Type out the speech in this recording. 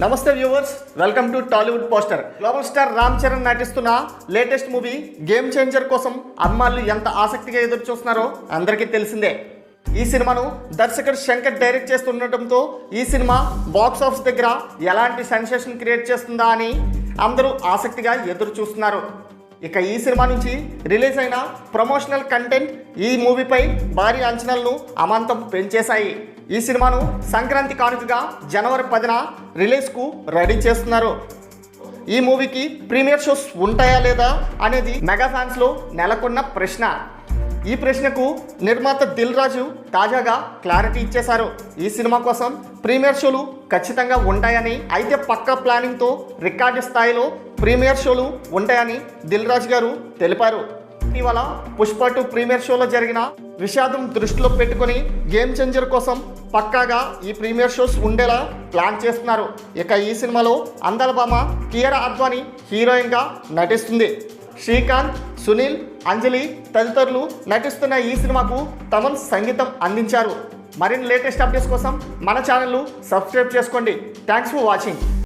నమస్తే viewers, welcome to Tollywood poster. Global star Ram Charan నటిస్తున్న latest movie game changer కోసం అభిమానులు ఎంత ఆసక్తిగా ఎదురు చూస్తున్నారో అందరికీ తెలిసిందే. ఈ సినిమాను దర్శకుడు శంకర్ డైరెక్ట్ చేస్తుండటంతో ఈ సినిమా బాక్స్ ఆఫీస్ దగ్గర ఎలాంటి సెన్సేషన్ క్రియేట్ చేస్తుందా అని అందరూ ఆసక్తిగా ఎదురు చూస్తున్నారు. ఇక ఈ సినిమా నుంచి రిలీజ్ అయిన ప్రమోషనల్ కంటెంట్ ఈ మూవీపై భారీ అంచనాలను అమాంతం పెంచేశాయి. ఈ సినిమాను సంక్రాంతి కానుకగా జనవరి 10న రిలీజ్కు రెడీ చేస్తున్నారు. ఈ మూవీకి ప్రీమియర్ షోస్ ఉంటాయా లేదా అనేది మెగా ఫ్యాన్స్లో నెలకొన్న ప్రశ్న. ఈ ప్రశ్నకు నిర్మాత దిల్ రాజు తాజాగా క్లారిటీ ఇచ్చేశారు. ఈ సినిమా కోసం ప్రీమియర్ షోలు ఖచ్చితంగా ఉంటాయని, అయితే పక్కా ప్లానింగ్తో రికార్డు స్థాయిలో ప్రీమియర్ షోలు ఉంటాయని దిల్ రాజు గారు తెలిపారు. ఇటీవల పుష్ప 2 ప్రీమియర్ షోలో జరిగిన విషాదం దృష్టిలో పెట్టుకొని గేమ్ చేంజర్ కోసం పక్కాగా ఈ ప్రీమియర్ షోస్ ఉండేలా ప్లాన్ చేస్తున్నారు. ఇక ఈ సినిమాలో అందాల భామ కియారా అద్వానీ హీరోయిన్గా నటిస్తుంది. శ్రీకాంత్, సునీల్, అంజలి తదితరులు నటిస్తున్న ఈ సినిమాకు తమన్ సంగీతం అందించారు. మరిన్ని లేటెస్ట్ అప్డేట్స్ కోసం మన ఛానల్ను సబ్స్క్రైబ్ చేసుకోండి. Thanks for watching.